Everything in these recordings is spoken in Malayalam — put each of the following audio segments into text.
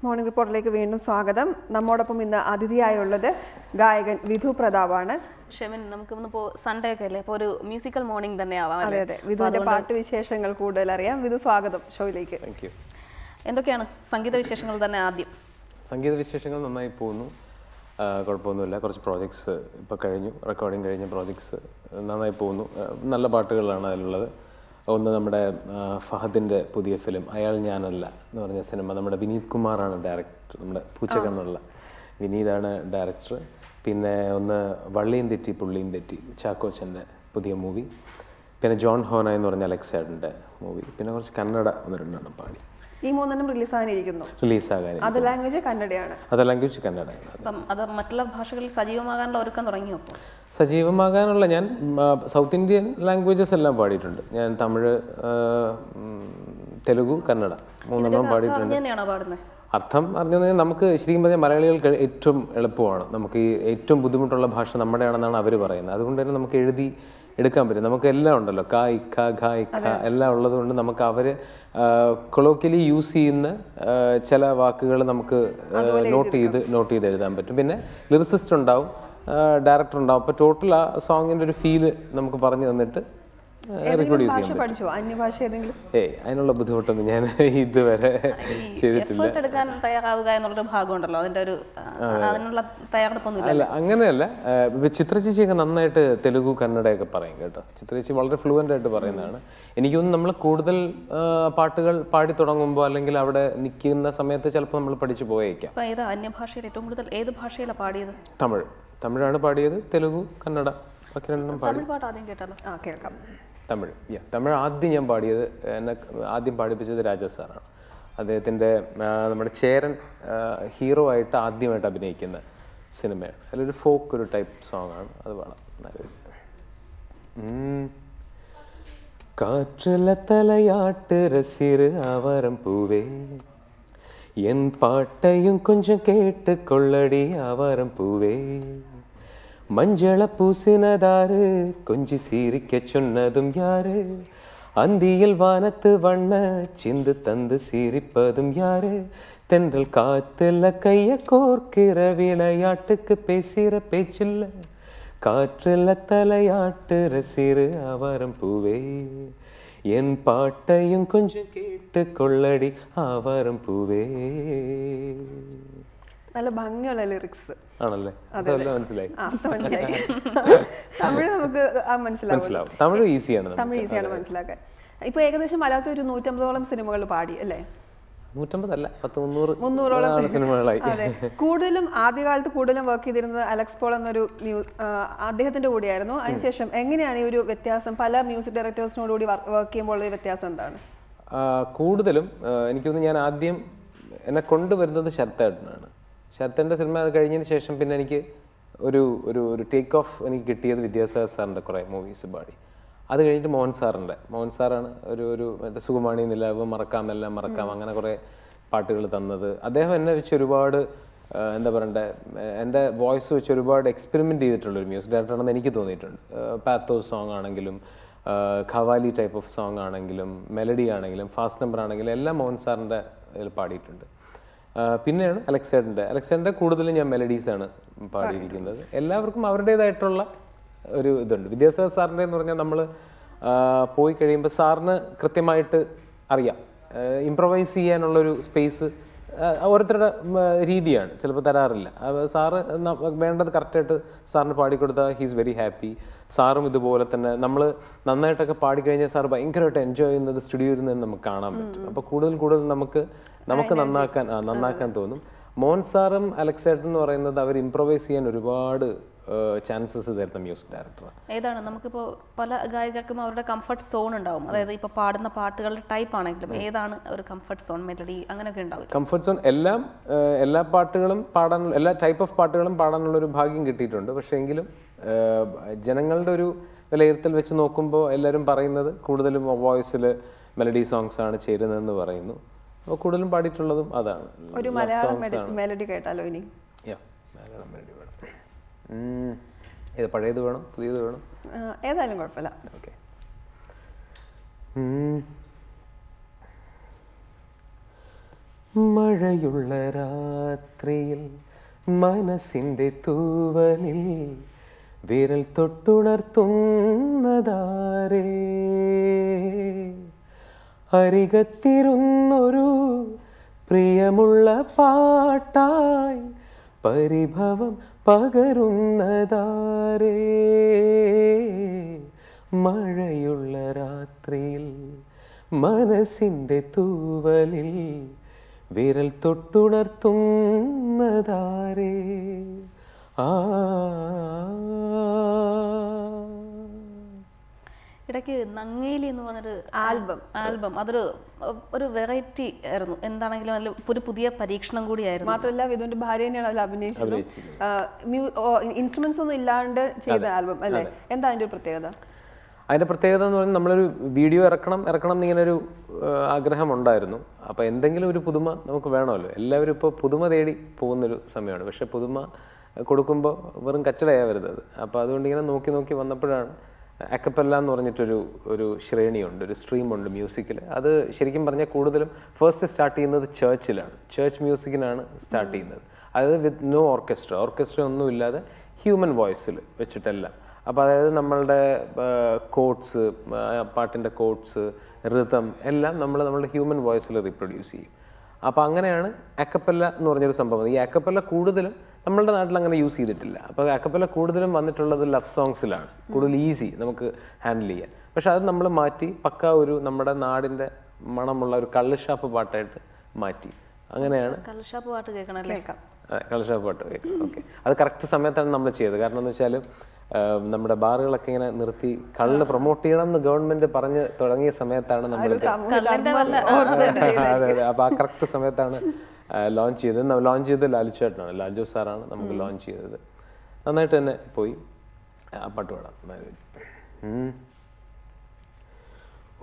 മോർണിംഗ് റിപ്പോർട്ടിലേക്ക് വീണ്ടും സ്വാഗതം. നമ്മോടൊപ്പം ഇന്ന് അതിഥിയായുള്ളത് ഗായകൻ വിധു പ്രതാപാണ്. ഷെമിൻ, നമുക്കിപ്പോൾ സൺഡേ ഒക്കെ അല്ലേ, അപ്പോൾ ഒരു മ്യൂസിക്കൽ മോർണിംഗ് തന്നെ ആവാം. അതെ അതെ, വിധുവിന്റെ പാട്ട് വിശേഷങ്ങൾ കൂടുതൽ അറിയാം. വിധു, സ്വാഗതം ഷോയിലേക്ക്. എന്തൊക്കെയാണ് സംഗീത വിശേഷങ്ങൾ തന്നെ? ആദ്യം സംഗീത വിശേഷങ്ങൾ നന്നായി പോകുന്നു, കുഴപ്പമൊന്നുമില്ല. കുറച്ച് പ്രോജക്ട്സ് ഇപ്പോൾ കഴിഞ്ഞു, റെക്കോർഡിങ് കഴിഞ്ഞ പ്രോജക്ട്സ് നന്നായി പോകുന്നു. നല്ല പാട്ടുകളാണ് അതിലുള്ളത്. ഒന്ന് നമ്മുടെ ഫഹദിൻ്റെ പുതിയ ഫിലിം അയാൾ ഞാനല്ല എന്ന് പറഞ്ഞ സിനിമ, നമ്മുടെ വിനീത് കുമാറാണ് ഡയറക്ടർ, നമ്മുടെ പൂച്ചക്കണ്ണുള്ള വിനീതാണ് ഡയറക്ടർ. പിന്നെ ഒന്ന് വള്ളിയും തെറ്റി പുള്ളിയും തെറ്റി, ചാക്കോച്ചൻ്റെ പുതിയ മൂവി. പിന്നെ ജോൺ ഹോന എന്ന് പറഞ്ഞ അലക്സാഡിൻ്റെ മൂവി. പിന്നെ കുറച്ച് കന്നഡ ഒന്ന് രണ്ടെണ്ണം പാടി. ഈ മൂന്നെണ്ണം റിലീസാകാൻ അത് ലാംഗ്വേജ് കന്നഡയാണ്. അത് ലാംഗ്വേജ് കന്നഡയാണ്. അത് മറ്റുള്ള ഭാഷകളിൽ സജീവമാകാനുള്ള ഒരുക്കം തുടങ്ങിയോ? സജീവമാകാനുള്ള ഞാൻ സൗത്ത് ഇന്ത്യൻ ലാംഗ്വേജസ് എല്ലാം പാടിയിട്ടുണ്ട്. ഞാൻ തമിഴ്, തെലുഗു, കന്നഡ മൂന്നെണ്ണം പാടിയിട്ടുണ്ട്. അർത്ഥം അറിഞ്ഞത് നമുക്ക് ശരിക്കും പറഞ്ഞാൽ മലയാളികൾക്ക് ഏറ്റവും എളുപ്പമാണ്. നമുക്ക് ഈ ഏറ്റവും ബുദ്ധിമുട്ടുള്ള ഭാഷ നമ്മുടെയാണെന്നാണ് അവർ പറയുന്നത്. അതുകൊണ്ട് തന്നെ നമുക്ക് എഴുതി എടുക്കാൻ പറ്റും. നമുക്ക് എല്ലാം ഉണ്ടല്ലോ, ക ഇക്ക ഘ ഇക്ക എല്ലാം ഉള്ളത് കൊണ്ട് നമുക്ക് അവർ കൊളോക്കിയലി യൂസ് ചെയ്യുന്ന ചില വാക്കുകൾ നമുക്ക് നോട്ട് ചെയ്ത് എഴുതാൻ പറ്റും. പിന്നെ ലിറിസിസ്റ്റ് ഉണ്ടാവും, ഡയറക്ടർ ഉണ്ടാവും. അപ്പോൾ ടോട്ടൽ ആ സോങ്ങിൻ്റെ ഒരു ഫീല് നമുക്ക് പറഞ്ഞു തന്നിട്ട് റെക്കോർഡ് യൂസ് ചെയ്യാൻ പറ്റും. അതിനുള്ള ബുദ്ധിമുട്ടൊന്നും ഞാൻ ഇതുവരെ ചെയ്തിട്ടില്ല. അല്ല, അങ്ങനെയല്ല. ചിത്രചേച്ചിയൊക്കെ നന്നായിട്ട് തെലുഗു കന്നഡയൊക്കെ പറയും കേട്ടോ. ചിത്രചേച്ചി വളരെ ഫ്ലുവൻ്റ് ആയിട്ട് പറയുന്നതാണ്. എനിക്കൊന്നും നമ്മൾ കൂടുതൽ പാട്ടുകൾ പാടി തുടങ്ങുമ്പോൾ അല്ലെങ്കിൽ അവിടെ നിൽക്കുന്ന സമയത്ത് ചിലപ്പോൾ നമ്മൾ പഠിച്ചു പോയേക്കാം. അന്യഭാഷയിൽ ഏറ്റവും കൂടുതൽ ഏത് ഭാഷയിലാണ് പാടിയത്? തമിഴാണ് പാടിയത്. തെലുഗു, കന്നഡ ഒക്കെ രണ്ടും പാടി. കേൾക്കാം. തമിഴ് ആദ്യം ഞാൻ പാടിയത്, എന്നെ ആദ്യം പാടിപ്പിച്ചത് രാജ സാറാണ്. അദ്ദേഹത്തിൻ്റെ നമ്മുടെ ചേരൻ ഹീറോ ആയിട്ട് ആദ്യമായിട്ട് അഭിനയിക്കുന്ന സിനിമയാണ്. അതിലൊരു ഫോക്ക് ഒരു ടൈപ്പ് സോങ് ആണ്. അത് പാടാം. കാറ്റുള്ള തലയാട്ട് രസിറ് ആവാരം പൂവേ, എൻ പാട്ടയും കൊഞ്ചം കേട്ട് കൊള്ളടി ആവാരം പൂവേ, மஞ்சள பூசினதாரு கொஞ்சி சிரிக்க சொன்னதும் யாரு, அந்தியில் வானத்து வண்ண சிந்து தந்து சிரிப்பதும் யாரு, தென்றல் காத்துல கைய கோர்க்கிற விளையாட்டுக்கு பேசுகிற பேச்சில்ல, காற்றுல தலையாட்டுற சிறு ஆவாரம் பூவே, என் பாட்டையும் கொஞ்சம் கேட்டு கொள்ளடி ஆவாரம் பூவே. നല്ല ഭംഗിയുള്ള ലിറിക്സ് ആണല്ലേ? അതെല്ലാം മനസ്സിലായി. തമിഴ് നമുക്ക് മനസ്സിലാവും. തമിഴ് ഈസിയാണ് മനസ്സിലാക്കാൻ. ഇപ്പൊ ഏകദേശം മലയാളത്തിൽ ഒരു 150ഓളം സിനിമകൾ പാടി അല്ലേ? 150 അല്ല, 300ഓളം സിനിമകളായി. അതെ. കൂടുതലും ആദ്യകാലത്ത് കൂടുതലും വർക്ക് ചെയ്തിരുന്നത് അലക്സ് പോൾ എന്നൊരു അദ്ദേഹത്തിന്റെ കൂടെയായിരുന്നു. അതിനുശേഷം എങ്ങനെയാണ് ഈ ഒരു വ്യത്യാസം? പല മ്യൂസിക് ഡയറക്ടേഴ്സിനോട് കൂടി വർക്ക് ചെയ്യുമ്പോൾ ഉള്ള വ്യത്യാസം എന്താണ്? കൂടുതലും എനിക്ക് തോന്നുന്നു ഞാൻ ആദ്യം എന്നെ കൊണ്ടുവരുന്നത് ശരത്തേട്ടനാണ്. ശരത്തേട്ടൻ്റെ സിനിമ അത് കഴിഞ്ഞതിന് ശേഷം പിന്നെ എനിക്ക് ഒരു ടേക്ക് ഓഫ് എനിക്ക് കിട്ടിയത് വിദ്യാസാഗർ സാറിൻ്റെ കുറേ മൂവീസ് പാടി. അത് കഴിഞ്ഞിട്ട് മോഹൻ സാറാണ് ഒരു മറ്റേ സുകുമാണി നിലാവ്, മറക്കാം എല്ലാം മറക്കാം, അങ്ങനെ കുറേ പാട്ടുകൾ തന്നത്. അദ്ദേഹം എന്നെ വെച്ച് ഒരുപാട് എന്താ പറയണ്ടേ, എൻ്റെ വോയിസ് വെച്ച് ഒരുപാട് എക്സ്പെരിമെൻറ്റ് ചെയ്തിട്ടുള്ളൊരു മ്യൂസിക് ഡയറക്ടറാണെന്ന് എനിക്ക് തോന്നിയിട്ടുണ്ട്. പാത്തോസ് സോങ് ആണെങ്കിലും, ഖവാലി ടൈപ്പ് ഓഫ് സോങ് ആണെങ്കിലും, മെലഡി ആണെങ്കിലും, ഫാസ്റ്റ് നമ്പർ ആണെങ്കിലും എല്ലാം മോഹൻ സാറിൻ്റെ ഇതിൽ പാടിയിട്ടുണ്ട്. പിന്നെയാണ് അലക്സാണ്ടറിൻ്റെ കൂടുതലും ഞാൻ മെലഡീസാണ് പാടിയിരിക്കുന്നത്. എല്ലാവർക്കും അവരുടേതായിട്ടുള്ള ഒരു ഇതുണ്ട്. വിദ്യാസാഗർ സാറിൻ്റെ എന്ന് പറഞ്ഞാൽ നമ്മൾ പോയി കഴിയുമ്പോൾ സാറിന് കൃത്യമായിട്ട് അറിയാം ഇംപ്രവൈസ് ചെയ്യാനുള്ളൊരു സ്പേസ് ഓരോരുത്തരുടെ രീതിയാണ്, ചിലപ്പോൾ തരാറില്ല. സാറ് വേണ്ടത് കറക്റ്റായിട്ട് സാറിന് പാടിക്കൊടുത്താൽ ഹീസ് വെരി ഹാപ്പി. സാറും ഇതുപോലെ തന്നെ നമ്മൾ നന്നായിട്ടൊക്കെ പാടിക്കഴിഞ്ഞാൽ സാറ് ഭയങ്കരമായിട്ട് എൻജോയ് ചെയ്യുന്നത് സ്റ്റുഡിയോയിൽ നിന്ന് നമുക്ക് കാണാൻ പറ്റും. അപ്പോൾ കൂടുതൽ നമുക്ക് നന്നാക്കാൻ തോന്നും. മോഹൻ സാറും അലക്സാണ്ടർ എന്ന് പറയുന്നത് അവർ ഇംപ്രവൈസ് ചെയ്യാൻ ഒരുപാട് ചാൻസസ് തരുന്ന മ്യൂസിക് ഡയറക്ടറാണ്. ഏതാണ് നമുക്കിപ്പോൾ പല ഗായകർക്കും അവരുടെ കംഫർട്ട് സോൺ ഉണ്ടാവും. അതായത് ഇപ്പോൾ പാടുന്ന പാട്ടുകളുടെ ടൈപ്പ് ആണെങ്കിലും ഏതാണ് ഒരു കംഫർട്ട് സോൺ, മെലഡി അങ്ങനെയൊക്കെ ഉണ്ടാവും? കംഫർട്ട് സോൺ എല്ലാ പാട്ടുകളും പാടാനുള്ള, എല്ലാ ടൈപ്പ് ഓഫ് പാട്ടുകളും പാടാനുള്ളൊരു ഭാഗ്യം കിട്ടിയിട്ടുണ്ട്. പക്ഷേ എങ്കിലും ജനങ്ങളുടെ ഒരു വിലയിരുത്തൽ വെച്ച് നോക്കുമ്പോൾ എല്ലാവരും പറയുന്നത് കൂടുതലും വോയിസിൽ മെലഡി സോങ്സ് ആണ് ചേരുന്നതെന്ന് പറയുന്നു. അപ്പോൾ കൂടുതലും പാടിയിട്ടുള്ളതും അതാണ്. ഒരു മലയാളം മെലഡി കേട്ടാലോ ഇനി? മലയാളം മെലഡി വേണം. ഇത് പഴയത് വേണം, പുതിയത് വേണം, ഏതായാലും കുഴപ്പമില്ല. ഓക്കെ. മഴയുള്ള രാത്രിയിൽ മനസ്സിൻ്റെ തൂവലിൽ വിരൽ തൊട്ടുണർത്തുന്നതാരേ, അരികത്തിരുന്നൊരു പ്രിയമുള്ള പാട്ടായി പരിഭവം പകരുന്നതാരേ, മഴയുള്ള രാത്രിയിൽ മനസ്സിൻ്റെ തൂവലിൽ വിരൽ തൊട്ടുണർത്തുന്നതാരേ. ഇടയ്ക്ക് നങ്ങേലി എന്ന് പറഞ്ഞൊരു ആൽബം അതൊരു വെറൈറ്റി ആയിരുന്നു. എന്താണെങ്കിലും അതിൽ ഒരു പുതിയ പരീക്ഷണം കൂടിയായിരുന്നു. മാത്രമല്ല വിധുവിന്റെ ഭാര്യ തന്നെയാണ് അതിൽ അഭിനയിച്ചത്. ഇൻസ്ട്രുമെന്റ്സ് ഒന്നും ഇല്ലാണ്ട് ചെയ്ത ആൽബം അല്ലേ? എന്താ അതിന്റെ ഒരു പ്രത്യേകത? അതിൻ്റെ പ്രത്യേകത എന്ന് പറഞ്ഞാൽ നമ്മളൊരു വീഡിയോ ഇറക്കണം എന്നിങ്ങനൊരു ആഗ്രഹം ഉണ്ടായിരുന്നു. അപ്പോൾ എന്തെങ്കിലും ഒരു പുതുമ നമുക്ക് വേണമല്ലോ. എല്ലാവരും ഇപ്പോൾ പുതുമ തേടി പോകുന്നൊരു സമയമാണ്. പക്ഷേ പുതുമ കൊടുക്കുമ്പോൾ വെറും കച്ചടയാണ് വരുന്നത്. അപ്പോൾ അതുകൊണ്ട് ഇങ്ങനെ നോക്കി വന്നപ്പോഴാണ് അക്കപ്പല്ല എന്ന് പറഞ്ഞിട്ടൊരു ശ്രേണിയുണ്ട്, ഒരു സ്ട്രീമുണ്ട് മ്യൂസിക്കിൽ. അത് ശരിക്കും പറഞ്ഞാൽ കൂടുതലും ഫസ്റ്റ് സ്റ്റാർട്ട് ചെയ്യുന്നത് ചേർച്ചിലാണ്. ചേർച്ച് മ്യൂസിക്കിനാണ് സ്റ്റാർട്ട് ചെയ്യുന്നത്. അതായത് വിത്ത് നോ ഓർക്കസ്ട്ര ഒന്നും ഇല്ലാതെ ഹ്യൂമൻ വോയിസിൽ വെച്ചിട്ടെല്ലാം. അപ്പോൾ അതായത് നമ്മളുടെ കോഡ്സ്, പാട്ടിൻ്റെ കോഡ്സ്, റിതം എല്ലാം നമ്മളുടെ ഹ്യൂമൻ വോയിസിൽ റീപ്രൊഡ്യൂസ് ചെയ്യും. അപ്പോൾ അങ്ങനെയാണ് അക്കപ്പല്ല എന്ന് പറഞ്ഞൊരു സംഭവം. ഈ അക്കപ്പല്ല കൂടുതലും നമ്മളുടെ നാട്ടിൽ അങ്ങനെ യൂസ് ചെയ്തിട്ടില്ല. അപ്പോൾ അക്കപ്പല്ല കൂടുതലും വന്നിട്ടുള്ളത് ലവ് സോങ്സിലാണ്, കൂടുതൽ ഈസി നമുക്ക് ഹാൻഡിൽ ചെയ്യാൻ. പക്ഷെ അത് നമ്മൾ മാറ്റി പക്ക ഒരു നമ്മുടെ നാടിൻ്റെ മണമുള്ള ഒരു കള്ളുഷാപ്പ് പാട്ടായിട്ട് മാറ്റി. അങ്ങനെയാണ് കള്ളുഷാപ്പ് പാട്ട് കേൾക്കണമല്ലേ? കള്ളുഷാപ്പ് പാട്ട് കേൾക്കാം. ഓക്കെ, അത് കറക്റ്റ് സമയത്താണ് നമ്മൾ ചെയ്തത്. കാരണം എന്ന് വെച്ചാൽ നമ്മുടെ ബാറുകളൊക്കെ ഇങ്ങനെ നിർത്തി കള്ള് പ്രൊമോട്ട് ചെയ്യണം എന്ന് ഗവൺമെന്റ് പറഞ്ഞ് തുടങ്ങിയ സമയത്താണ് നമ്മൾ. അതെ, അപ്പോൾ ആ കറക്റ്റ് സമയത്താണ് ലോഞ്ച് ചെയ്തത് ലാലു ചേട്ടനാണ്, ലാൽജോ സാറാണ് നമുക്ക് ലോഞ്ച് ചെയ്തത്. നന്നായിട്ട് തന്നെ പോയി. ആ പാട്ട് പാടാം.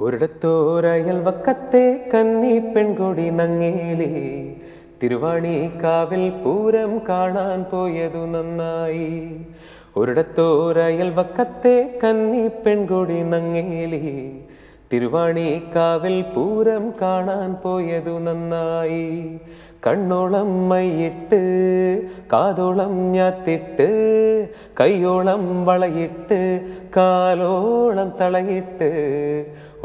ഒരിടത്തോരയൽവക്കത്തെ കന്നി പെൺകൊടി നങ്ങേലേ, തിരുവാണിക്കാവിൽ പൂരം കാണാൻ പോയതു നന്നായി. ഒരിടത്തോരയൽവക്കത്തെ കന്നി പെൺകൊടി നങ്ങേലേ, തിരുവാണിക്കാവിൽ പൂരം കാണാൻ പോയതു നന്നായി. കണ്ണോളം മൈയിട്ട് കാതോളം ഞാത്തിട്ട്, കയ്യോളം വളയിട്ട് കാലോളം തളയിട്ട്,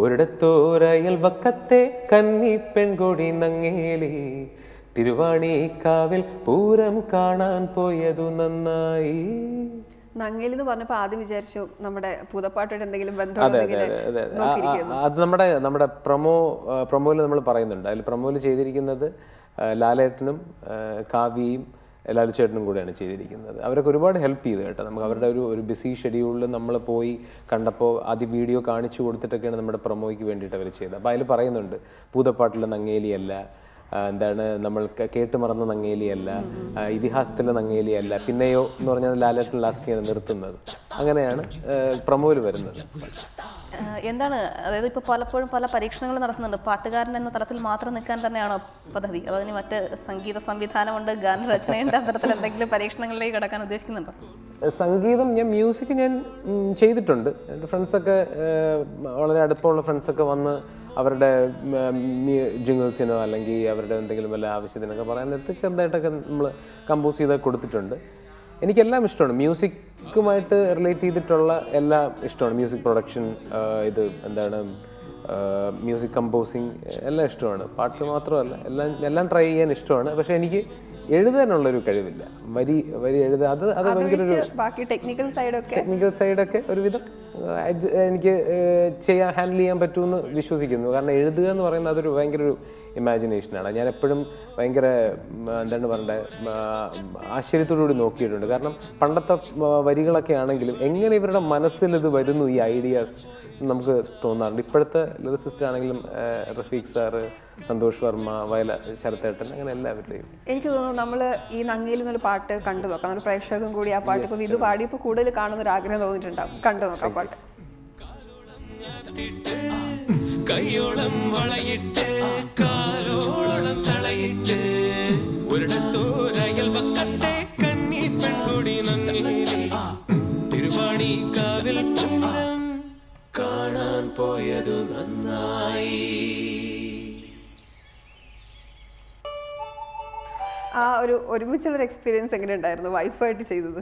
ഒരിടത്തോരയൽവക്കത്തെ കന്നി പെൺകൊടി നങ്ങേലേ, തിരുവാണിക്കാവിൽ പൂരം കാണാൻ പോയതു നന്നായി. നങ്ങേലി എന്ന് പറഞ്ഞപ്പോൾ ആദ്യം വിചാരിച്ചു നമ്മുടെ പൂതപ്പാട്ടായിട്ട് എന്തെങ്കിലും ബന്ധം. അത് നമ്മുടെ പ്രൊമോയിൽ നമ്മൾ പറയുന്നുണ്ട്. അതിൽ പ്രൊമോയിൽ ചെയ്തിരിക്കുന്നത് ലാലേട്ടനും കാവ്യയും ലാലു ചേട്ടനും കൂടെയാണ് ചെയ്തിരിക്കുന്നത്. അവരൊക്കെ ഒരുപാട് ഹെൽപ്പ് ചെയ്തു കേട്ടോ. നമുക്ക് അവരുടെ ഒരു ബിസി ഷെഡ്യൂളിൽ നമ്മൾ പോയി കണ്ടപ്പോൾ ആദ്യം വീഡിയോ കാണിച്ചു കൊടുത്തിട്ടൊക്കെയാണ് നമ്മുടെ പ്രൊമോയ്ക്ക് വേണ്ടിയിട്ട് അവർ ചെയ്തത്. അപ്പോൾ അതിൽ പറയുന്നുണ്ട് പൂതപ്പാട്ടിലെ നങ്ങേലിയല്ല, എന്താണ് നമ്മൾ കേട്ട് മറന്ന നങ്ങേലിയല്ല, ഇതിഹാസത്തിലെ നങ്ങേലിയല്ല, പിന്നെയോ എന്ന് പറഞ്ഞാൽ ലാലേട്ടൻ ലാസ്റ്റ് നിർത്തുന്നത്. അങ്ങനെയാണ് പ്രൊമോയിൽ വരുന്നത്. എന്താണ്, അതായത് ഇപ്പോൾ പലപ്പോഴും പല പരീക്ഷണങ്ങൾ നടത്തുന്നുണ്ട്. പാട്ടുകാരൻ എന്ന തലത്തിൽ മാത്രം നിൽക്കാൻ തന്നെയാണോ പദ്ധതി? അതോ ഇനി മറ്റ് സംഗീത സംവിധാനമുണ്ട്, ഗാനരചനയുണ്ട്, അത്തരത്തിൽ എന്തെങ്കിലും പരീക്ഷണങ്ങളിലേക്ക് കടക്കാൻ ഉദ്ദേശിക്കുന്നുണ്ടോ? സംഗീതം മ്യൂസിക് ഞാൻ ചെയ്തിട്ടുണ്ട്. എൻ്റെ ഫ്രണ്ട്സൊക്കെ, വളരെ അടുപ്പമുള്ള ഫ്രണ്ട്സൊക്കെ വന്ന് അവരുടെ ജിംഗിൾസിനോ അല്ലെങ്കിൽ അവരുടെ എന്തെങ്കിലും വല്ല ആവശ്യത്തിനൊക്കെ പറയാൻ നേരത്ത് ചെറുതായിട്ടൊക്കെ നമ്മൾ കമ്പോസ് ചെയ്ത് കൊടുത്തിട്ടുണ്ട്. എനിക്കെല്ലാം ഇഷ്ടമാണ്. മ്യൂസിക്കുമായിട്ട് റിലേറ്റ് ചെയ്തിട്ടുള്ള എല്ലാം ഇഷ്ടമാണ്. മ്യൂസിക് പ്രൊഡക്ഷൻ, ഇത് എന്താണ് മ്യൂസിക് കമ്പോസിങ് എല്ലാം ഇഷ്ടമാണ്. പാട്ട് മാത്രമല്ല, എല്ലാം ട്രൈ ചെയ്യാൻ ഇഷ്ടമാണ്. പക്ഷേ എനിക്ക് എഴുതാനുള്ളൊരു കഴിവില്ല. വരി എഴുതുക, അത് ഭയങ്കര ടെക്നിക്കൽ സൈഡൊക്കെ ഒരുവിധം എനിക്ക് ഹാൻഡിൽ ചെയ്യാൻ പറ്റുമെന്ന് വിശ്വസിക്കുന്നു. കാരണം എഴുതുക എന്ന് പറയുന്നത് അതൊരു ഭയങ്കര ഒരു ഇമാജിനേഷനാണ്. ഞാൻ എപ്പോഴും ഭയങ്കര എന്താണ് പറയണ്ടേ, ആശ്ചര്യത്തോടുകൂടി നോക്കിയിട്ടുണ്ട്. കാരണം പണ്ടത്തെ വരികളൊക്കെ ആണെങ്കിലും എങ്ങനെ ഇവരുടെ മനസ്സിൽ ഇത് വരുന്നു ഈ ഐഡിയാസ് നമുക്ക് തോന്നാറുണ്ട്. ഇപ്പോഴത്തെ ലിറിസിസ്റ്റ് ആണെങ്കിലും റഫീഖ് സാറ്, സന്തോഷ് വർമ്മ, വയല ശരത്തേട്ടൻ, അങ്ങനെ എല്ലാവരുടെയും. എനിക്ക് തോന്നുന്നു നമ്മൾ ഈ നങ്ങേലി എന്നൊരു പാട്ട് കണ്ടു നോക്കാം. നമ്മുടെ പ്രേക്ഷകർക്കും കൂടി ആ പാട്ട് ഇപ്പോൾ ഇത് പാടിയപ്പോൾ കൂടുതൽ കാണുന്ന ഒരു ആഗ്രഹം തോന്നിയിട്ടുണ്ടാവും. കണ്ടു നോക്കാം പാട്ട്. കയ്യോളം വളയിട്ട് കാലോളം തളയിട്ട്, ഒരിടത്തോരയൽവക്കത്തെ കന്നി പെൺകൊടി നങ്ങേലി, തിരുവാണിക്കാവിൽ പൂരം കാണാൻ പോയതു നന്നായി. ആ ഒരു ഒരുമിച്ചുള്ളൊരു എക്സ്പീരിയൻസ് എങ്ങനെ ഉണ്ടായിരുന്നു വൈഫായിട്ട് ചെയ്തത്?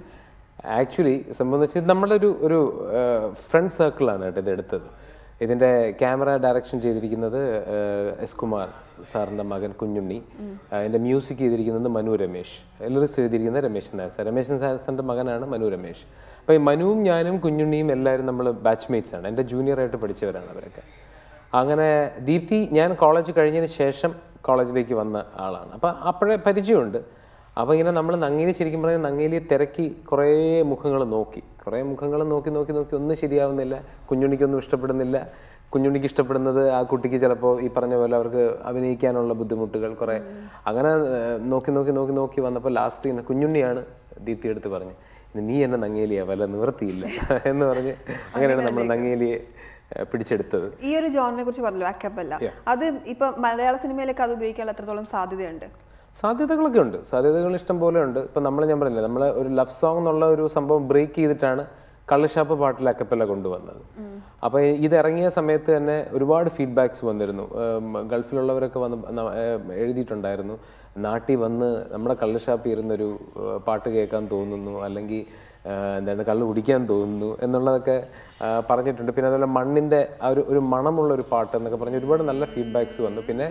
ആക്ച്വലി സംഭവം എന്ന് വെച്ചാൽ നമ്മുടെ ഒരു ഫ്രണ്ട് സർക്കിളാണ് കേട്ടോ ഇത് എടുത്തത്. ഇതിൻ്റെ ക്യാമറ ഡയറക്ഷൻ ചെയ്തിരിക്കുന്നത് എസ് കുമാർ സാറിൻ്റെ മകൻ കുഞ്ഞുണ്ണി, അതിൻ്റെ മ്യൂസിക് ചെയ്തിരിക്കുന്നത് മനു രമേശ്, ലിറിക്സ് എഴുതിയിരിക്കുന്നത് രമേശ് നായർ സാർ. രമേശ് നായർ സാറിൻ്റെ മകനാണ് മനു രമേശ്. അപ്പോൾ ഈ മനുവും ഞാനും കുഞ്ഞുണ്ണിയും എല്ലാവരും നമ്മൾ ബാച്ച്മേറ്റ്സ് ആണ്, എൻ്റെ ജൂനിയറായിട്ട് പഠിച്ചവരാണ് അവരൊക്കെ. അങ്ങനെ ദീപ്തി ഞാൻ കോളേജ് കഴിഞ്ഞതിന് ശേഷം കോളേജിലേക്ക് വന്ന ആളാണ്, അപ്പോൾ അപ്പോഴേ പരിചയമുണ്ട്. അപ്പോൾ ഇങ്ങനെ നമ്മൾ നങ്ങേലി ശരിക്കും പറഞ്ഞാൽ നങ്ങേലി തിരക്കി കുറേ മുഖങ്ങൾ നോക്കി ഒന്നും ശരിയാവുന്നില്ല. കുഞ്ഞുണ്ണിക്കൊന്നും ഇഷ്ടപ്പെടുന്നില്ല. കുഞ്ഞുണ്ണിക്ക് ഇഷ്ടപ്പെടുന്നത് ആ കുട്ടിക്ക് ചിലപ്പോൾ ഈ പറഞ്ഞ പോലെ അവർക്ക് അഭിനയിക്കാനുള്ള ബുദ്ധിമുട്ടുകൾ കുറേ. അങ്ങനെ നോക്കി വന്നപ്പോൾ ലാസ്റ്റ് ഇന്ന് കുഞ്ഞുണ്ണിയാണ് ദീപ്തി എടുത്ത് പറഞ്ഞ് നീ എന്നെ നങ്ങേലിയാ വല്ല നിവൃത്തിയില്ല എന്ന് പറഞ്ഞ് അങ്ങനെയാണ് നമ്മൾ നങ്ങേലിയെ പിടിച്ചെടുത്തത്. ഈ ഒരു ജോണിനെ കുറിച്ച് പറഞ്ഞല്ലോ, അക്കപ്പല്ല, അത് ഇപ്പൊ മലയാള സിനിമയിലേക്ക് അത് ഉപയോഗിക്കാൻ എത്രത്തോളം സാധ്യതയുണ്ട്? സാധ്യതകളൊക്കെ ഉണ്ട്, സാധ്യതകൾ ഇഷ്ടം പോലെ ഉണ്ട്. ഇപ്പം ഞാൻ പറഞ്ഞില്ലേ, നമ്മൾ ഒരു ലവ് സോങ് എന്നുള്ള ഒരു സംഭവം ബ്രേക്ക് ചെയ്തിട്ടാണ് കള്ളുഷാപ്പ് പാട്ടിൽ അക്കപ്പല്ല കൊണ്ടുവന്നത്. അപ്പോൾ ഇത് ഇറങ്ങിയ സമയത്ത് തന്നെ ഒരുപാട് ഫീഡ്ബാക്സ് വന്നിരുന്നു. ഗൾഫിലുള്ളവരൊക്കെ വന്ന് എഴുതിയിട്ടുണ്ടായിരുന്നു, നാട്ടിൽ വന്ന് നമ്മുടെ കള്ളുഷാപ്പിൽ ഇരുന്നൊരു പാട്ട് കേൾക്കാൻ തോന്നുന്നു, അല്ലെങ്കിൽ എന്താണ് കള്ള് കുടിക്കാൻ തോന്നുന്നു എന്നുള്ളതൊക്കെ പറഞ്ഞിട്ടുണ്ട്. പിന്നെ അതുപോലെ മണ്ണിൻ്റെ ആ ഒരു മണമുള്ള ഒരു പാട്ട് എന്നൊക്കെ പറഞ്ഞ് ഒരുപാട് നല്ല ഫീഡ്ബാക്സ് വന്നു. പിന്നെ